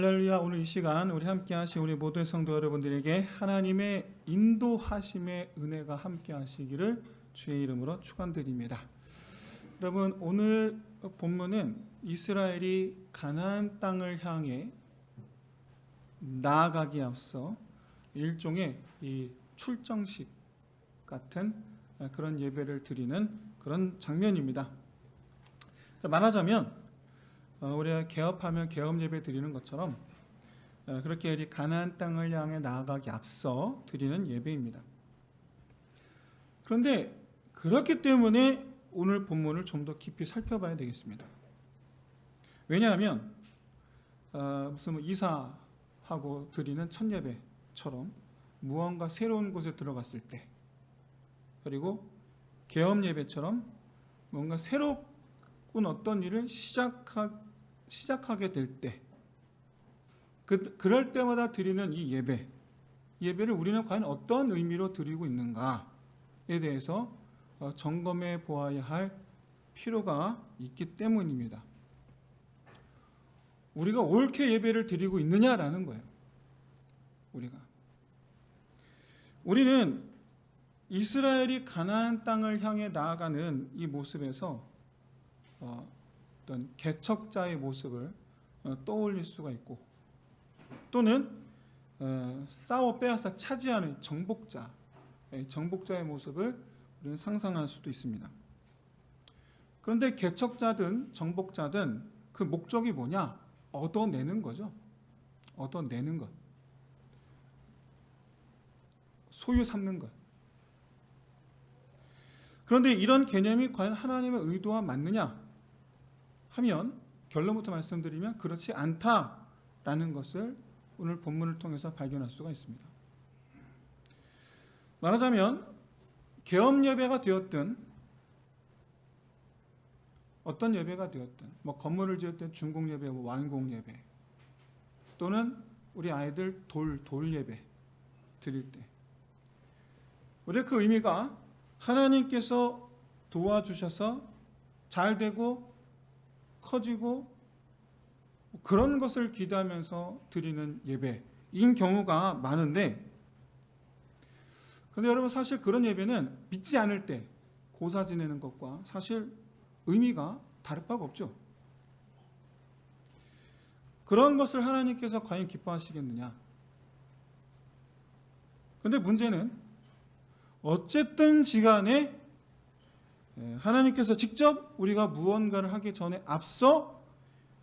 할렐루야. 오늘 이 시간 우리 함께 하신 우리 모든 성도 여러분들에게 하나님의 인도하심의 은혜가 함께 하시기를 주의 이름으로 축원드립니다. 여러분, 오늘 본문은 이스라엘이 가나안 땅을 향해 나아가기에 앞서 일종의 이 출정식 같은 그런 예배를 드리는 그런 장면입니다. 말하자면 우리가 개업하면 개업 예배 드리는 것처럼 그렇게 이 가나안 땅을 향해 나아가기 앞서 드리는 예배입니다. 그런데 그렇기 때문에 오늘 본문을 좀 더 깊이 살펴봐야 되겠습니다. 왜냐하면 무슨 이사하고 드리는 첫 예배처럼 무언가 새로운 곳에 들어갔을 때, 그리고 개업 예배처럼 뭔가 새로운 어떤 일을 시작하게 될 때, 그럴 때마다 드리는 이 예배를 우리는 과연 어떤 의미로 드리고 있는가에 대해서 점검해 보아야 할 필요가 있기 때문입니다. 우리가 옳게 예배를 드리고 있느냐라는 거예요. 우리는 이스라엘이 가나안 땅을 향해 나아가는 이 모습에서 어떤 개척자의 모습을 떠올릴 수가 있고, 또는 싸워 빼앗아 차지하는 정복자의 모습을 우리는 상상할 수도 있습니다. 그런데 개척자든 정복자든 그 목적이 뭐냐? 얻어내는 거죠. 얻어내는 것, 소유 삼는 것. 그런데 이런 개념이 과연 하나님의 의도와 맞느냐 하면, 결론부터 말씀드리면 그렇지 않다라는 것을 오늘 본문을 통해서 발견할 수가 있습니다. 말하자면 개업 예배가 되었든 어떤 예배가 되었든, 건물을 지었든 준공 예배, 완공 예배, 또는 우리 아이들 돌 예배 드릴 때, 우리 그 의미가 하나님께서 도와주셔서 잘 되고 커지고 그런 것을 기대하면서 드리는 예배인 경우가 많은데, 그런데 여러분, 사실 그런 예배는 믿지 않을 때 고사 지내는 것과 사실 의미가 다를 바가 없죠. 그런 것을 하나님께서 과연 기뻐하시겠느냐? 그런데 문제는 어쨌든 지간에 하나님께서 직접 우리가 무언가를 하기 전에 앞서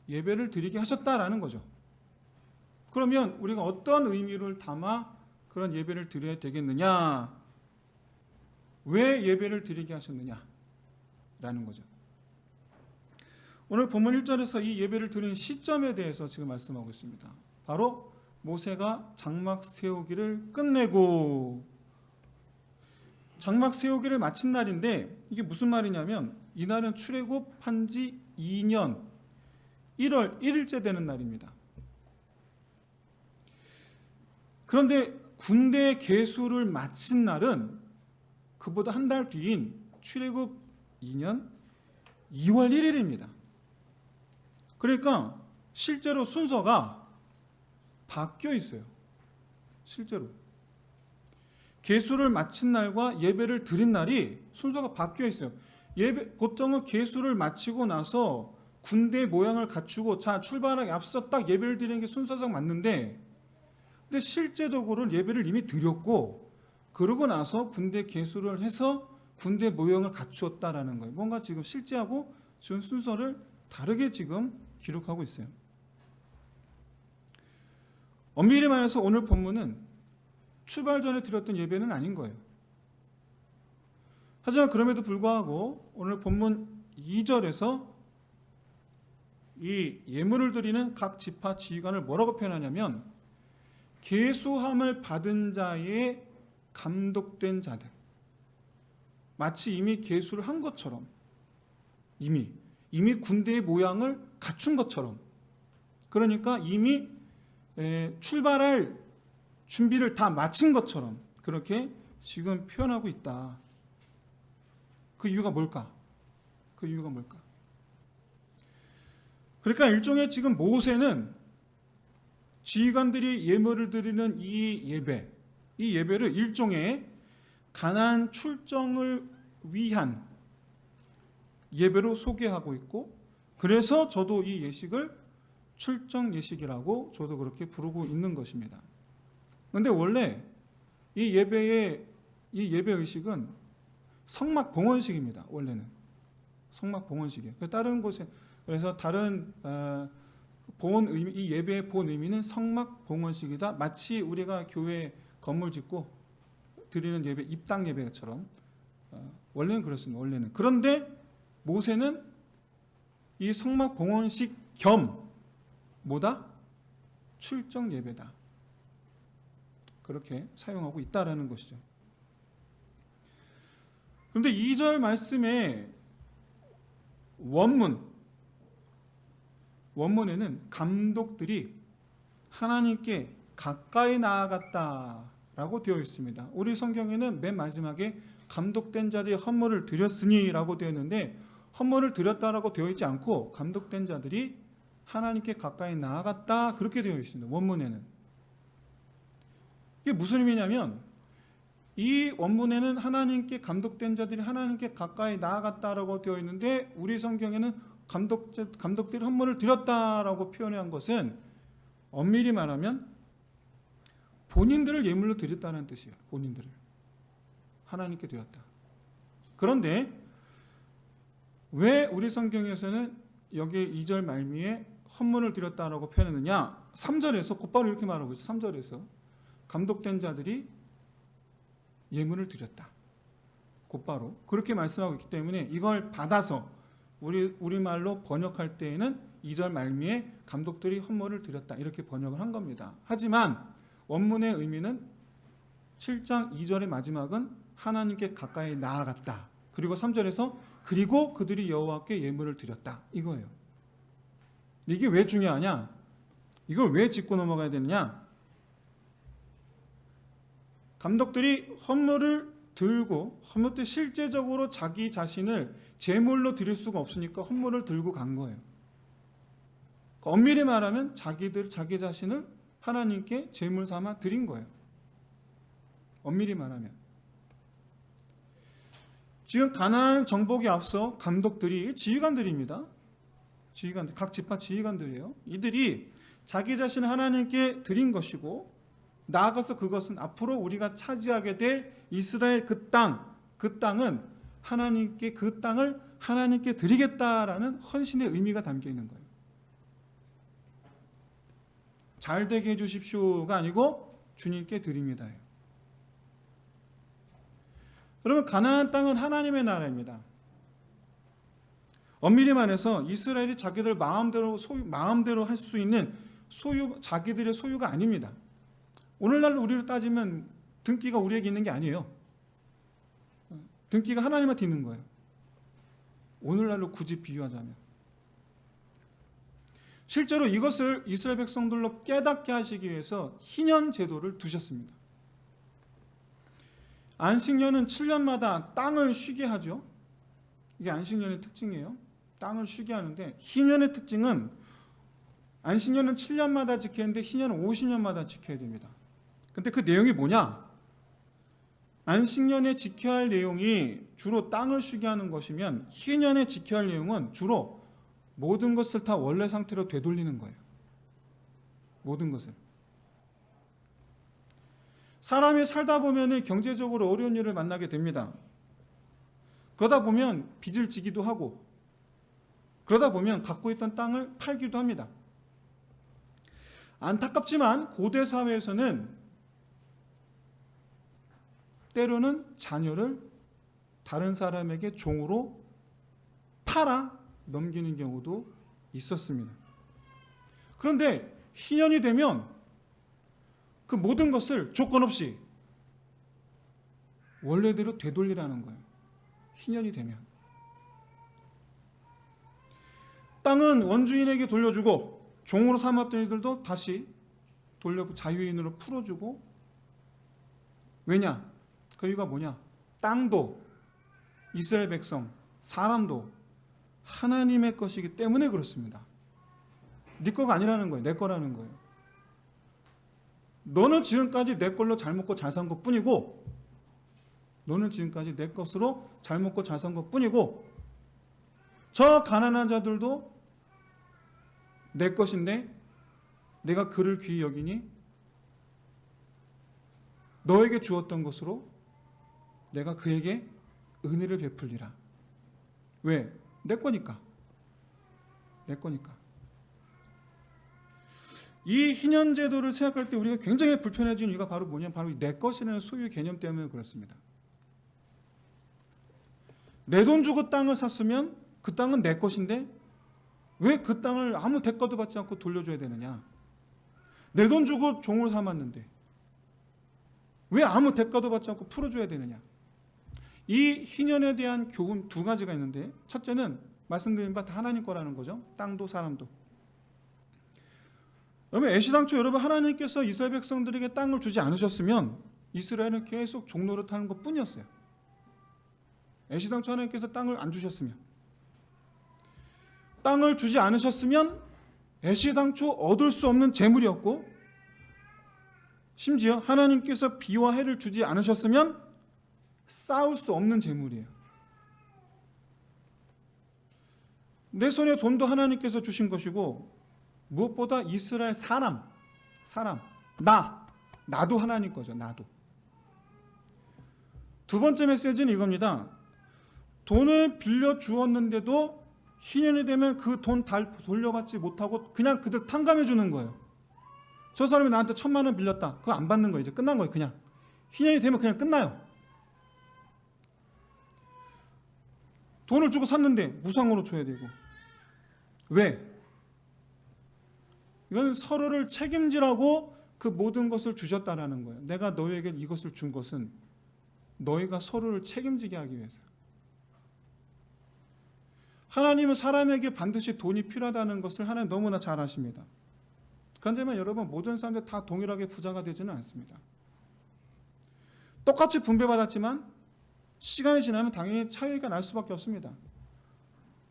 예배를 드리게 하셨다라는 거죠. 그러면 우리가 어떤 의미를 담아 그런 예배를 드려야 되겠느냐? 왜 예배를 드리게 하셨느냐라는 거죠. 오늘 본문 1절에서 이 예배를 드리는 시점에 대해서 지금 말씀하고 있습니다. 바로 모세가 장막 세우기를 끝내고, 장막 세우기를 마친 날인데, 이게 무슨 말이냐면 이날은 출애굽한 지 2년 1월 1일째 되는 날입니다. 그런데 군대 계수를 마친 날은 그보다 한 달 뒤인 출애굽 2년 2월 1일입니다. 그러니까 실제로 순서가 바뀌어 있어요. 실제로 계수를 마친 날과 예배를 드린 날이 순서가 바뀌어 있어요. 보통은 계수를 마치고 나서 군대 모양을 갖추고 출발하기 앞서 딱 예배를 드리는 게 순서상 맞는데, 근데 실제적으로는 예배를 이미 드렸고, 그러고 나서 군대 계수를 해서 군대 모형을 갖추었다라는 거예요. 뭔가 지금 실제하고 지금 순서를 다르게 지금 기록하고 있어요. 엄밀히 말해서 오늘 본문은 출발 전에 드렸던 예배는 아닌 거예요. 하지만 그럼에도 불구하고 오늘 본문 2절에서 이 예물을 드리는 각 지파 지휘관을 뭐라고 표현하냐면, 계수함을 받은 자의 감독된 자들, 마치 이미 계수를 한 것처럼, 이미 군대의 모양을 갖춘 것처럼, 그러니까 이미 출발할 준비를 다 마친 것처럼 그렇게 지금 표현하고 있다. 그 이유가 뭘까? 그러니까 일종의 지금 모세는 지휘관들이 예물을 드리는 이 예배를 일종의 가나안 출정을 위한 예배로 소개하고 있고, 그래서 저도 이 예식을 출정 예식이라고 저도 그렇게 부르고 있는 것입니다. 그런데 원래 이 예배 의식은 성막 봉헌식입니다. 원래는 성막 봉헌식이에요. 다른 곳에, 그래서 다른 본 의미, 이 예배의 본 의미는 성막 봉헌식이다. 마치 우리가 교회 건물 짓고 드리는 예배, 입당 예배처럼 원래는 그렇습니다. 원래는. 그런데 모세는 이 성막 봉헌식 겸 뭐다? 출정 예배다. 그렇게 사용하고 있다라는 것이죠. 그런데 2절 말씀의 원문에는 감독들이 하나님께 가까이 나아갔다라고 되어 있습니다. 우리 성경에는 맨 마지막에 감독된 자들이 헌물을 드렸으니라고 되어 있는데, 헌물을 드렸다라고 되어 있지 않고 감독된 자들이 하나님께 가까이 나아갔다, 그렇게 되어 있습니다. 원문에는. 이게 무슨 의미냐면, 이 원문에는 하나님께 감독된 자들이 하나님께 가까이 나아갔다라고 되어 있는데, 우리 성경에는 감독들이 헌물을 드렸다라고 표현한 것은 엄밀히 말하면 본인들을 예물로 드렸다는 뜻이에요. 본인들을 하나님께 드렸다. 그런데 왜 우리 성경에서는 여기 2절 말미에 헌물을 드렸다라고 표현했느냐? 3절에서 곧바로 이렇게 말하고 있어요. 3절에서 감독된 자들이 예물을 드렸다. 곧바로 그렇게 말씀하고 있기 때문에 이걸 받아서 우리말로 번역할 때에는 2절 말미에 감독들이 헌물을 드렸다, 이렇게 번역을 한 겁니다. 하지만 원문의 의미는 7장 2절의 마지막은 하나님께 가까이 나아갔다. 그리고 3절에서 그리고 그들이 여호와께 예물을 드렸다, 이거예요. 이게 왜 중요하냐? 이걸 왜 짚고 넘어가야 되느냐? 감독들이 헌물을 들고, 헌물 때 실제적으로 자기 자신을 제물로 드릴 수가 없으니까 헌물을 들고 간 거예요. 엄밀히 말하면 자기 자신을 하나님께 제물 삼아 드린 거예요. 엄밀히 말하면. 지금 가나안 정복에 앞서 감독들이, 지휘관들입니다. 각 지파 지휘관들이에요. 이들이 자기 자신을 하나님께 드린 것이고, 나아가서 그것은 앞으로 우리가 차지하게 될 이스라엘 그 땅은 그 땅을 하나님께 드리겠다라는 헌신의 의미가 담겨 있는 거예요. 잘 되게 해주십시오가 아니고 주님께 드립니다. 여러분, 가나안 땅은 하나님의 나라입니다. 엄밀히 말해서 이스라엘이 자기들 마음대로 할 수 있는 자기들의 소유가 아닙니다. 오늘날 우리로 따지면 등기가 우리에게 있는 게 아니에요. 등기가 하나님한테 있는 거예요. 오늘날로 굳이 비유하자면. 실제로 이것을 이스라엘 백성들로 깨닫게 하시기 위해서 희년 제도를 두셨습니다. 안식년은 7년마다 땅을 쉬게 하죠. 이게 안식년의 특징이에요. 땅을 쉬게 하는데, 희년의 특징은 안식년은 7년마다 지켜야 하는데 희년은 50년마다 지켜야 됩니다. 근데 그 내용이 뭐냐? 안식년에 지켜야 할 내용이 주로 땅을 쉬게 하는 것이면, 희년에 지켜야 할 내용은 주로 모든 것을 다 원래 상태로 되돌리는 거예요. 모든 것을. 사람이 살다 보면 경제적으로 어려운 일을 만나게 됩니다. 그러다 보면 빚을 지기도 하고, 그러다 보면 갖고 있던 땅을 팔기도 합니다. 안타깝지만 고대 사회에서는 때로는 자녀를 다른 사람에게 종으로 팔아 넘기는 경우도 있었습니다. 그런데 희년이 되면 그 모든 것을 조건 없이 원래대로 되돌리라는 거예요. 희년이 되면. 땅은 원주인에게 돌려주고, 종으로 삼았던 이들도 다시 자유인으로 풀어주고. 왜냐? 그 이유가 뭐냐? 땅도, 이스라엘 백성, 사람도 하나님의 것이기 때문에 그렇습니다. 네 거가 아니라는 거예요. 내 거라는 거예요. 너는 지금까지 내 걸로 잘 먹고 잘 산 것뿐이고, 너는 지금까지 내 것으로 잘 먹고 잘 산 것뿐이고, 저 가난한 자들도 내 것인데 내가 그를 귀히 여기니 너에게 주었던 것으로 내가 그에게 은혜를 베풀리라. 왜? 내 거니까. 내 거니까. 이 희년제도를 생각할 때 우리가 굉장히 불편해지는 이유가 바로 뭐냐면 바로 내 것이라는 소유 개념 때문에 그렇습니다. 내 돈 주고 땅을 샀으면 그 땅은 내 것인데 왜 그 땅을 아무 대가도 받지 않고 돌려줘야 되느냐? 내 돈 주고 종을 삼았는데 왜 아무 대가도 받지 않고 풀어줘야 되느냐? 이 희년에 대한 교훈 두 가지가 있는데, 첫째는 말씀드린 바 다 하나님 거라는 거죠. 땅도 사람도. 여러분, 애시당초 여러분 하나님께서 이스라엘 백성들에게 땅을 주지 않으셨으면 이스라엘은 계속 종노릇하는 것뿐이었어요. 애시당초 하나님께서 땅을 안 주셨으면, 땅을 주지 않으셨으면 애시당초 얻을 수 없는 재물이었고, 심지어 하나님께서 비와 해를 주지 않으셨으면 쌓을 수 없는 재물이에요. 내 손에 돈도 하나님께서 주신 것이고, 무엇보다 이스라엘 사람, 나도 하나님 거죠. 나도. 두 번째 메시지는 이겁니다. 돈을 빌려 주었는데도 희년이 되면 그 돈 돌려받지 못하고 그냥 그들 탕감해 주는 거예요. 저 사람이 나한테 1,000만 원 빌렸다. 그거 안 받는 거예요. 이제 끝난 거예요. 그냥 희년이 되면 그냥 끝나요. 돈을 주고 샀는데 무상으로 줘야 되고. 왜? 이건 서로를 책임지라고 그 모든 것을 주셨다라는 거예요. 내가 너희에게 이것을 준 것은 너희가 서로를 책임지게 하기 위해서. 하나님은 사람에게 반드시 돈이 필요하다는 것을 하나님 너무나 잘 아십니다. 그런데 여러분, 모든 사람들 다 동일하게 부자가 되지는 않습니다. 똑같이 분배받았지만 시간이 지나면 당연히 차이가 날 수밖에 없습니다.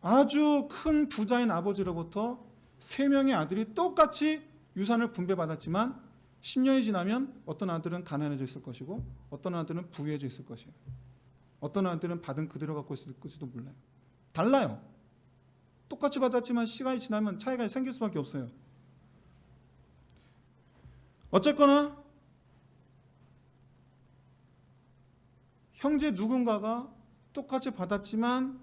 아주 큰 부자인 아버지로부터 3명의 아들이 똑같이 유산을 분배받았지만 10년이 지나면 어떤 아들은 가난해져 있을 것이고 어떤 아들은 부유해져 있을 것이에요. 어떤 아들은 받은 그대로 갖고 있을지도 몰라요. 달라요. 똑같이 받았지만 시간이 지나면 차이가 생길 수밖에 없어요. 어쨌거나 형제 누군가가 똑같이 받았지만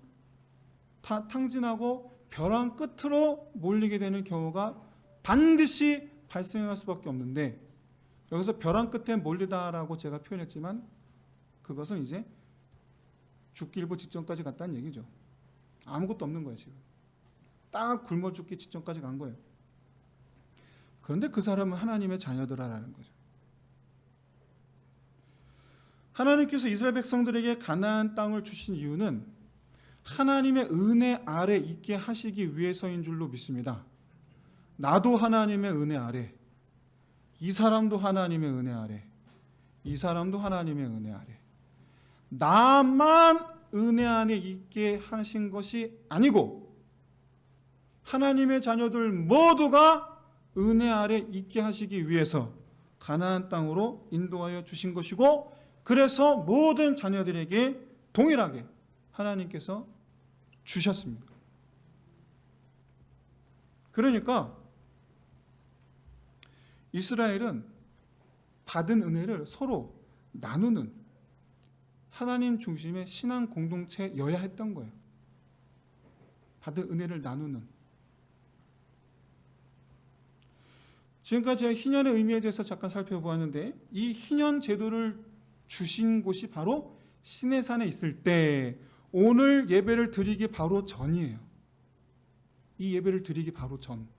다 탕진하고 벼랑 끝으로 몰리게 되는 경우가 반드시 발생할 수밖에 없는데, 여기서 벼랑 끝에 몰리다라고 제가 표현했지만 그것은 이제 죽기 일보 직전까지 갔다는 얘기죠. 아무것도 없는 거예요. 지금 딱 굶어 죽기 직전까지 간 거예요. 그런데 그 사람은 하나님의 자녀들이라는 거죠. 하나님께서 이스라엘 백성들에게 가나안 땅을 주신 이유는 하나님의 은혜 아래 있게 하시기 위해서인 줄로 믿습니다. 나도 하나님의 은혜 아래, 이 사람도 하나님의 은혜 아래, 이 사람도 하나님의 은혜 아래, 나만 은혜 안에 있게 하신 것이 아니고 하나님의 자녀들 모두가 은혜 아래 있게 하시기 위해서 가나안 땅으로 인도하여 주신 것이고, 그래서 모든 자녀들에게 동일하게 하나님께서 주셨습니다. 그러니까 이스라엘은 받은 은혜를 서로 나누는 하나님 중심의 신앙 공동체여야 했던 거예요. 받은 은혜를 나누는. 지금까지 제가 희년의 의미에 대해서 잠깐 살펴보았는데, 이 희년 제도를 주신 곳이 바로 시내산에 있을 때 오늘 예배를 드리기 바로 전이에요. 이 예배를 드리기 바로 전.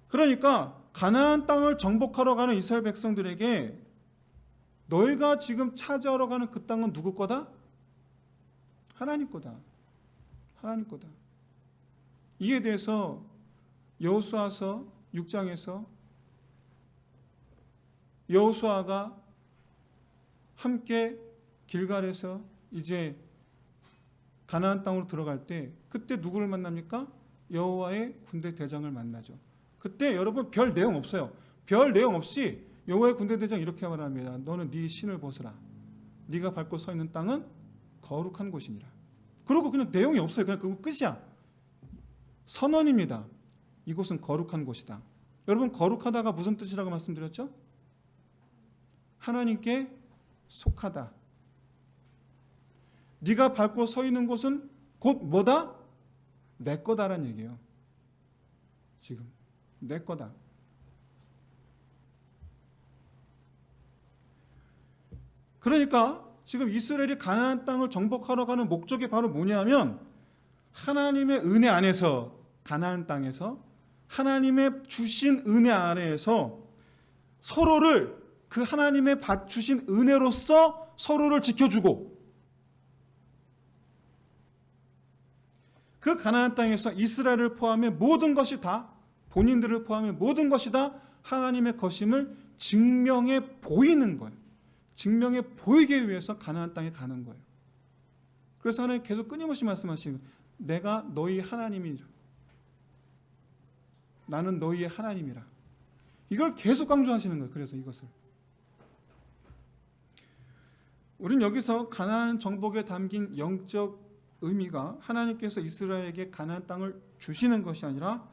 그러니까 가나안 땅을 정복하러 가는 이스라엘 백성들에게 너희가 지금 차지하러 가는 그 땅은 누구 거다? 하나님 거다. 하나님 거다. 이에 대해서 여호수아서 6장에서 여호수아가 함께 길갈에서 이제 가나안 땅으로 들어갈 때 그때 누구를 만납니까? 여호와의 군대 대장을 만나죠. 그때 여러분 별 내용 없어요. 별 내용 없이 여호와의 군대 대장 이렇게 말합니다. 너는 네 신을 벗으라. 네가 밟고 서 있는 땅은 거룩한 곳이니라. 그리고 그냥 내용이 없어요. 그냥 그거 끝이야. 선언입니다. 이곳은 거룩한 곳이다. 여러분 거룩하다가 무슨 뜻이라고 말씀드렸죠? 하나님께 속하다. 네가 밟고 서 있는 곳은 곧 뭐다? 내 거다라는 얘기예요. 지금 내 거다. 그러니까 지금 이스라엘이 가나안 땅을 정복하러 가는 목적이 바로 뭐냐면 하나님의 은혜 안에서 가나안 땅에서 하나님의 주신 은혜 안에서 서로를 그 하나님의 주신 은혜로서 서로를 지켜주고 그 가나안 땅에서 이스라엘을 포함해 모든 것이 다 본인들을 포함해 모든 것이 다 하나님의 것임을 증명해 보이는 거예요. 증명해 보이기 위해서 가나안 땅에 가는 거예요. 그래서 하나님 계속 끊임없이 말씀하시는 내가 너희 하나님이죠. 나는 너희의 하나님이라. 이걸 계속 강조하시는 거예요. 그래서 이것을 우린 여기서 가나안 정복에 담긴 영적 의미가 하나님께서 이스라엘에게 가나안 땅을 주시는 것이 아니라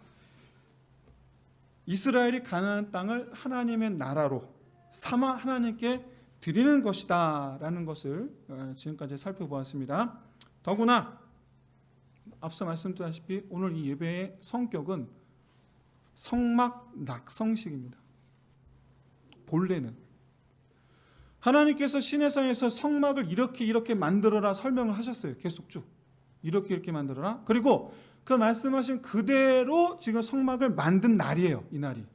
이스라엘이 가나안 땅을 하나님의 나라로 삼아 하나님께 드리는 것이다 라는 것을 지금까지 살펴보았습니다. 더구나 앞서 말씀드렸다시피 오늘 이 예배의 성격은 성막 낙성식입니다. 본래는 하나님께서 시내산에서 성막을 이렇게 만들어라 설명을 하셨어요. 계속 쭉 이렇게 만들어라. 그리고 그 말씀하신 그대로 지금 성막을 만든 날이에요. 이 날이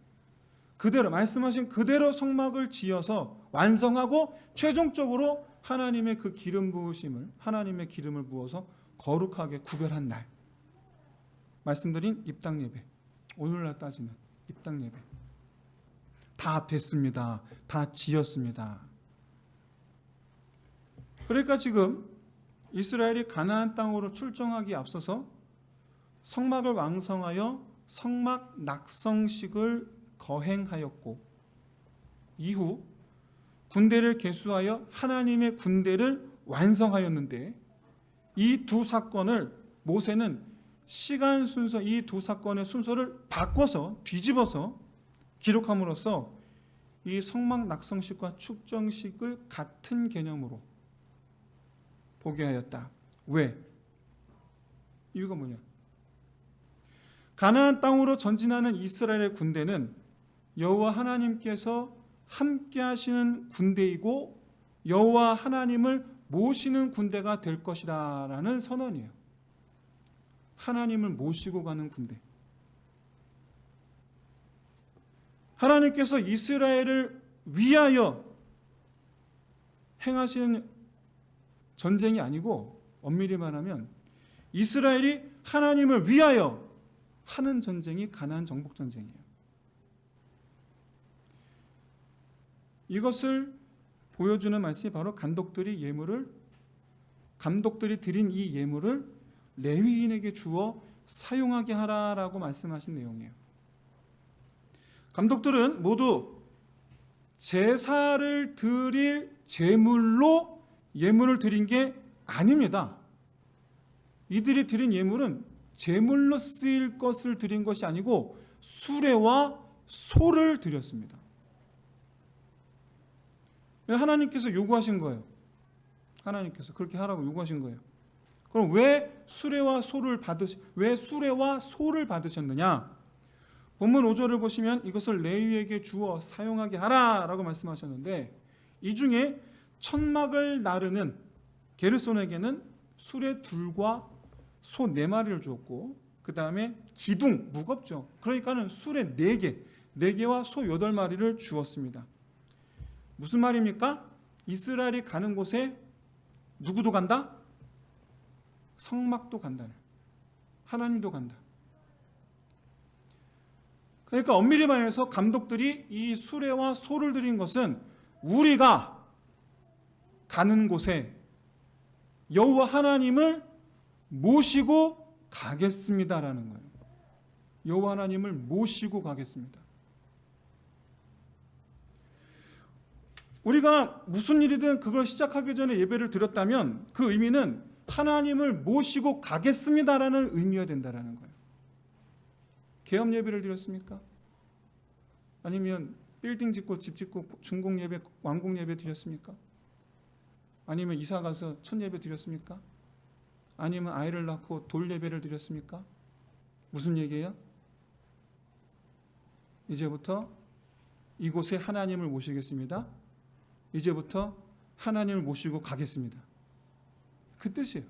그대로 말씀하신 그대로 성막을 지어서 완성하고 최종적으로 하나님의 그 기름 부으심을 하나님의 기름을 부어서 거룩하게 구별한 날 말씀드린 입당 예배 오늘날 따지는 입당 예배 다 됐습니다. 다 지었습니다. 그러니까 지금 이스라엘이 가나안 땅으로 출정하기에 앞서서 성막을 완성하여 성막 낙성식을 거행하였고 이후 군대를 계수하여 하나님의 군대를 완성하였는데 이 두 사건을 모세는 시간 순서 이 두 사건의 순서를 바꿔서 뒤집어서 기록함으로써 이 성막 낙성식과 축정식을 같은 개념으로 보게 하였다. 왜? 이유가 뭐냐? 가나안 땅으로 전진하는 이스라엘의 군대는 여호와 하나님께서 함께 하시는 군대이고 여호와 하나님을 모시는 군대가 될 것이라는 선언이에요. 하나님을 모시고 가는 군대. 하나님께서 이스라엘을 위하여 행하시는 전쟁이 아니고 엄밀히 말하면 이스라엘이 하나님을 위하여 하는 전쟁이 가나안 정복 전쟁이에요. 이것을 보여주는 말씀이 바로 감독들이 드린 이 예물을 레위인에게 주어 사용하게 하라라고 말씀하신 내용이에요. 감독들은 모두 제사를 드릴 제물로 예물을 드린 게 아닙니다. 이들이 드린 예물은 제물로 쓰일 것을 드린 것이 아니고 수레와 소를 드렸습니다. 하나님께서 요구하신 거예요. 하나님께서 그렇게 하라고 요구하신 거예요. 그럼 왜 수레와 소를 받으셨느냐? 본문 5절을 보시면 이것을 레위에게 주어 사용하게 하라라고 말씀하셨는데 이 중에 천막을 나르는 게르손에게는 수레 둘과 소 4마리를 주었고 그 다음에 기둥 무겁죠. 그러니까는 수레 4개와 소 8마리를 주었습니다. 무슨 말입니까? 이스라엘이 가는 곳에 누구도 간다? 성막도 간다. 하나님도 간다. 그러니까 엄밀히 말해서 감독들이 이 수레와 소를 드린 것은 우리가 가는 곳에 여호와 하나님을 모시고 가겠습니다라는 거예요. 여호와 하나님을 모시고 가겠습니다. 우리가 무슨 일이든 그걸 시작하기 전에 예배를 드렸다면 그 의미는 하나님을 모시고 가겠습니다라는 의미가 된다라는 거예요. 계엄 예배를 드렸습니까? 아니면 빌딩 짓고 집 짓고 중공 예배, 완공 예배 드렸습니까? 아니면 이사 가서 첫 예배 드렸습니까? 아니면 아이를 낳고 돌 예배를 드렸습니까? 무슨 얘기예요? 이제부터 이곳에 하나님을 모시겠습니다. 이제부터 하나님을 모시고 가겠습니다. 그 뜻이에요.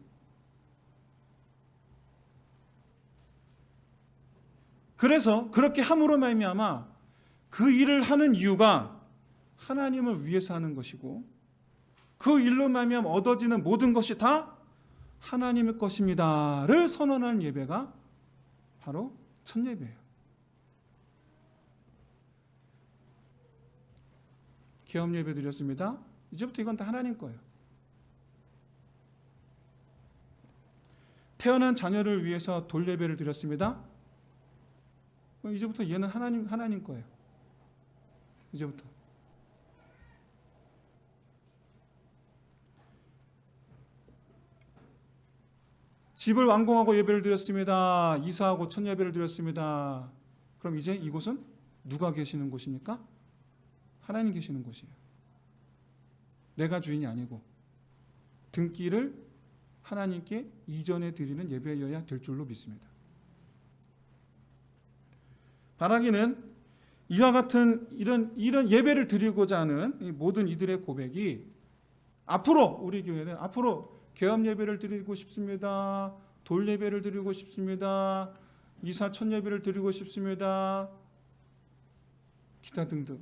그래서 그렇게 함으로 말미암아 그 일을 하는 이유가 하나님을 위해서 하는 것이고 그 일로 말미암아 얻어지는 모든 것이 다 하나님의 것입니다를 선언한 예배가 바로 첫 예배예요. 계엄 예배 드렸습니다. 이제부터 이건 다 하나님 거예요. 태어난 자녀를 위해서 돌 예배를 드렸습니다. 이제부터 얘는 하나님 거예요. 이제부터. 집을 완공하고 예배를 드렸습니다. 이사하고 첫 예배를 드렸습니다. 그럼 이제 이곳은 누가 계시는 곳입니까? 하나님 계시는 곳이에요. 내가 주인이 아니고 등기를 하나님께 이전해 드리는 예배여야 될 줄로 믿습니다. 바라기는 이와 같은 이런 예배를 드리고자 하는 이 모든 이들의 고백이 앞으로 우리 교회는 앞으로 계엄 예배를 드리고 싶습니다. 돌 예배를 드리고 싶습니다. 이사 첫 예배를 드리고 싶습니다. 기타 등등.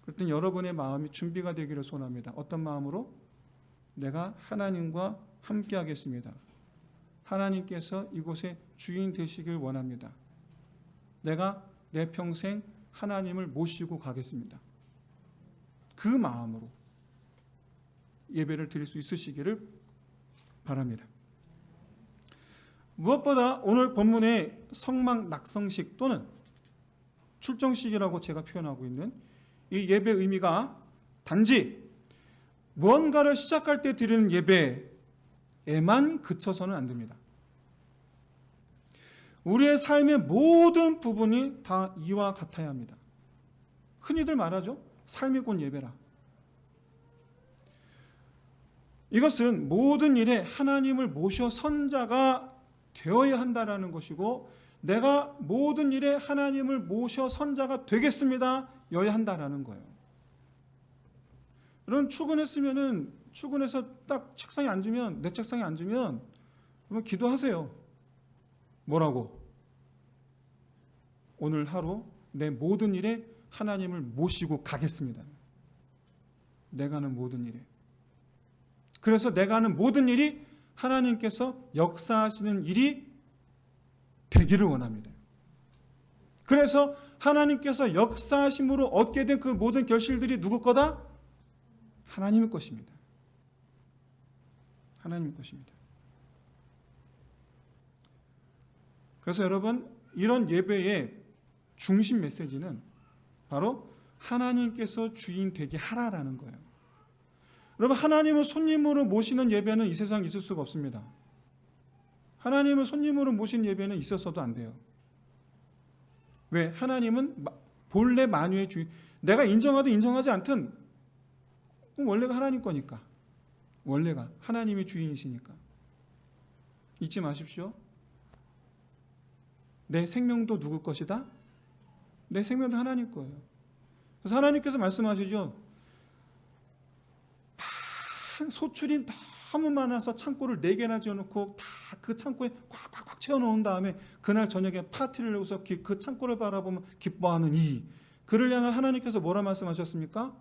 그랬더니 여러분의 마음이 준비가 되기를 소원합니다. 어떤 마음으로? 내가 하나님과 함께 하겠습니다. 하나님께서 이곳에 주인 되시길 원합니다. 내가 내 평생 하나님을 모시고 가겠습니다. 그 마음으로 예배를 드릴 수 있으시기를 바랍니다. 무엇보다 오늘 본문의 성막 낙성식 또는 출정식이라고 제가 표현하고 있는 이 예배 의미가 단지 무언가를 시작할 때 드리는 예배에만 그쳐서는 안 됩니다. 우리의 삶의 모든 부분이 다 이와 같아야 합니다. 흔히들 말하죠. 삶이 곧 예배라. 이것은 모든 일에 하나님을 모셔 선자가 되어야 한다라는 것이고 내가 모든 일에 하나님을 모셔 선자가 되겠습니다. 여야 한다라는 거예요. 여러분 출근해서 딱 책상에 앉으면 내 책상에 앉으면 그러면 기도하세요. 뭐라고? 오늘 하루 내 모든 일에 하나님을 모시고 가겠습니다. 내가 하는 모든 일에. 그래서 내가 하는 모든 일이 하나님께서 역사하시는 일이 되기를 원합니다. 그래서 하나님께서 역사하심으로 얻게 된 그 모든 결실들이 누구 거다? 하나님의 것입니다. 하나님의 것입니다. 그래서 여러분 이런 예배의 중심 메시지는 바로 하나님께서 주인 되게 하라라는 거예요. 여러분 하나님을 손님으로 모시는 예배는 이 세상에 있을 수가 없습니다. 하나님을 손님으로 모신 예배는 있어서도 안 돼요. 왜? 하나님은 본래 만유의 주인. 내가 인정하든 인정하지 않든 그럼 원래가 하나님 거니까. 원래가 하나님이 주인이시니까. 잊지 마십시오. 내 생명도 누구 것이다? 내 생명도 하나님 거예요. 그래서 하나님께서 말씀하시죠. 소출이 너무 많아서 창고를 4개나 지어놓고 다 그 창고에 꽉꽉꽉 채워놓은 다음에 그날 저녁에 파티를 해서 그 창고를 바라보면 기뻐하는 이 그를 향한 하나님께서 뭐라 말씀하셨습니까?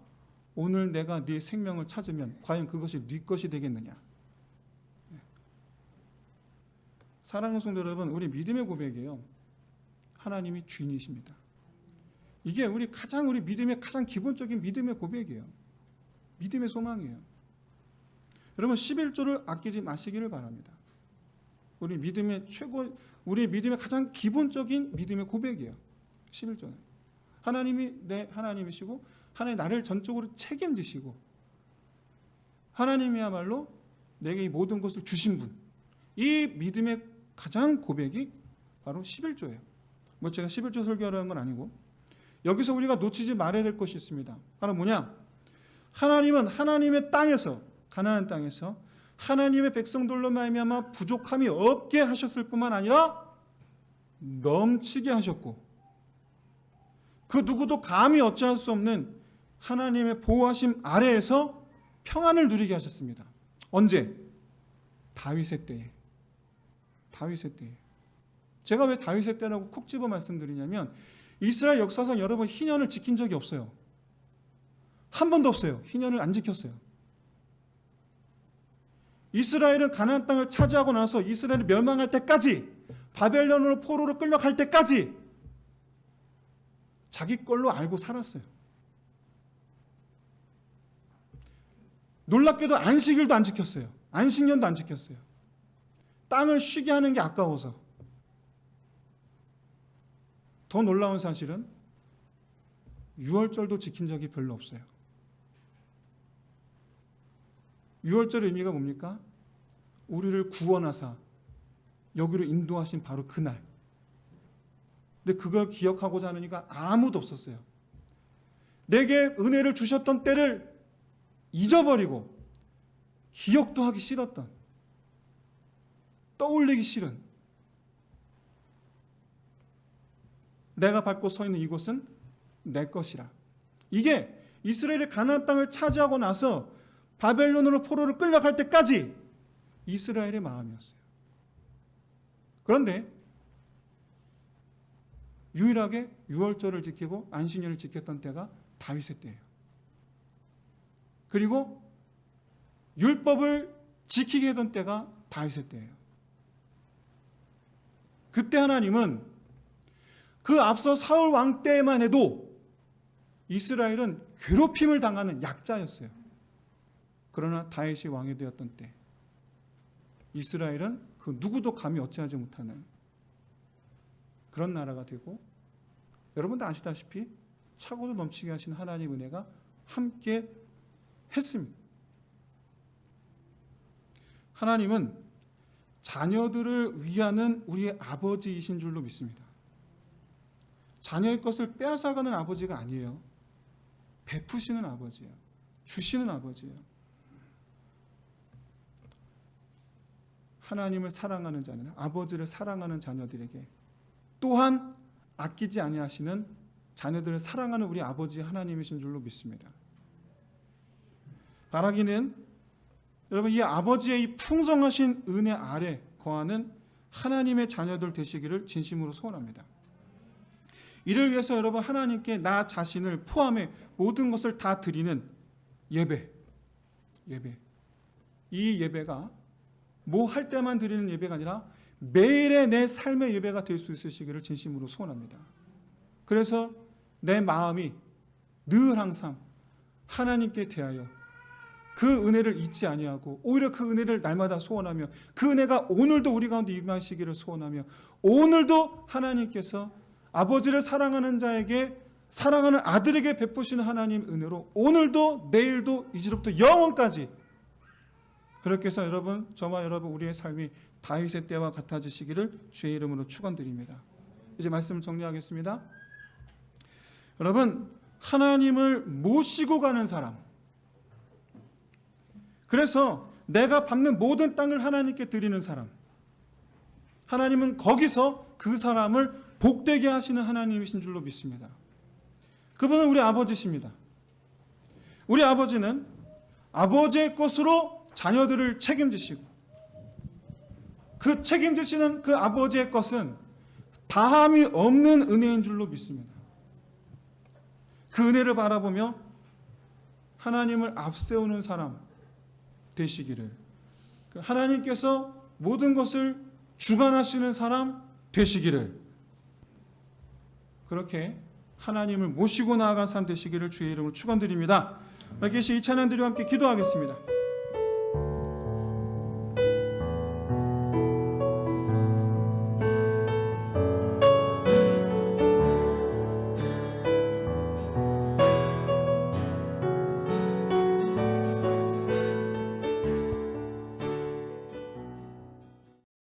오늘 내가 네 생명을 찾으면 과연 그것이 네 것이 되겠느냐. 사랑하는 성도 여러분, 우리 믿음의 고백이에요. 하나님이 주인이십니다. 이게 우리 믿음의 가장 기본적인 믿음의 고백이에요. 믿음의 소망이에요. 여러분 11조를 아끼지 마시기를 바랍니다. 우리 믿음의 우리 믿음의 가장 기본적인 믿음의 고백이에요. 11조는 하나님이 내 하나님이시고 하나님 나를 전적으로 책임지시고 하나님이야말로 내게 이 모든 것을 주신 분. 이 믿음의 가장 고백이 바로 11조예요. 뭐 제가 11조 설교하려는 건 아니고 여기서 우리가 놓치지 말아야 될 것이 있습니다. 바로 뭐냐? 하나님은 하나님의 땅에서 가나안 땅에서 하나님의 백성들로 말미암아 부족함이 없게 하셨을 뿐만 아니라 넘치게 하셨고 그 누구도 감히 어찌할 수 없는 하나님의 보호하심 아래에서 평안을 누리게 하셨습니다. 언제? 다윗의 때에. 다윗의 때에. 제가 왜 다윗의 때라고 콕 집어 말씀드리냐면 이스라엘 역사상 여러분 희년을 지킨 적이 없어요. 한 번도 없어요. 희년을 안 지켰어요. 이스라엘은 가나안 땅을 차지하고 나서 이스라엘이 멸망할 때까지 바벨론으로 포로로 끌려갈 때까지 자기 걸로 알고 살았어요. 놀랍게도 안식일도 안 지켰어요. 안식년도 안 지켰어요. 땅을 쉬게 하는 게 아까워서. 더 놀라운 사실은 유월절도 지킨 적이 별로 없어요. 유월절의 의미가 뭡니까? 우리를 구원하사 여기로 인도하신 바로 그날. 근데 그걸 기억하고자 하는 이가 아무도 없었어요. 내게 은혜를 주셨던 때를 잊어버리고 기억도 하기 싫었던, 떠올리기 싫은, 내가 밟고 서 있는 이곳은 내 것이라. 이게 이스라엘이 가나안 땅을 차지하고 나서 바벨론으로 포로를 끌려갈 때까지 이스라엘의 마음이었어요. 그런데 유일하게 유월절을 지키고 안식년을 지켰던 때가 다윗의 때예요. 그리고 율법을 지키게 하던 때가 다윗의 때예요. 그때 하나님은 그 앞서 사울 왕 때만 해도 이스라엘은 괴롭힘을 당하는 약자였어요. 그러나 다윗이 왕이 되었던 때 이스라엘은 그 누구도 감히 어찌하지 못하는 그런 나라가 되고 여러분도 아시다시피 차고도 넘치게 하신 하나님 은혜가 함께 했습니다. 하나님은 자녀들을 위하는 우리의 아버지이신 줄로 믿습니다. 자녀의 것을 빼앗아가는 아버지가 아니에요. 베푸시는 아버지예요. 주시는 아버지예요. 하나님을 사랑하는 자녀, 아버지를 사랑하는 자녀들에게 또한 아끼지 아니하시는 자녀들을 사랑하는 우리 아버지 하나님이신 줄로 믿습니다. 바라기는 여러분 이 아버지의 이 풍성하신 은혜 아래 거하는 하나님의 자녀들 되시기를 진심으로 소원합니다. 이를 위해서 여러분 하나님께 나 자신을 포함해 모든 것을 다 드리는 예배. 이 예배가 뭐 할 때만 드리는 예배가 아니라 매일의 내 삶의 예배가 될 수 있으시기를 진심으로 소원합니다. 그래서 내 마음이 늘 항상 하나님께 대하여 그 은혜를 잊지 아니하고 오히려 그 은혜를 날마다 소원하며 그 은혜가 오늘도 우리 가운데 임하시기를 소원하며 오늘도 하나님께서 아버지를 사랑하는 자에게 사랑하는 아들에게 베푸시는 하나님 은혜로 오늘도 내일도 이제부터 영원까지 그렇게 해서 여러분 저와 여러분 우리의 삶이 다윗의 때와 같아지시기를 주의 이름으로 축원드립니다. 이제 말씀을 정리하겠습니다. 여러분 하나님을 모시고 가는 사람, 그래서 내가 밟는 모든 땅을 하나님께 드리는 사람, 하나님은 거기서 그 사람을 복되게 하시는 하나님이신 줄로 믿습니다. 그분은 우리 아버지십니다. 우리 아버지는 아버지의 것으로 자녀들을 책임지시고 그 책임지시는 그 아버지의 것은 다함이 없는 은혜인 줄로 믿습니다. 그 은혜를 바라보며 하나님을 앞세우는 사람 되시기를, 하나님께서 모든 것을 주관하시는 사람 되시기를, 그렇게 하나님을 모시고 나아간 삶 되시기를 주의 이름으로 축원드립니다. 계시 이 찬양 드리고 함께 기도하겠습니다.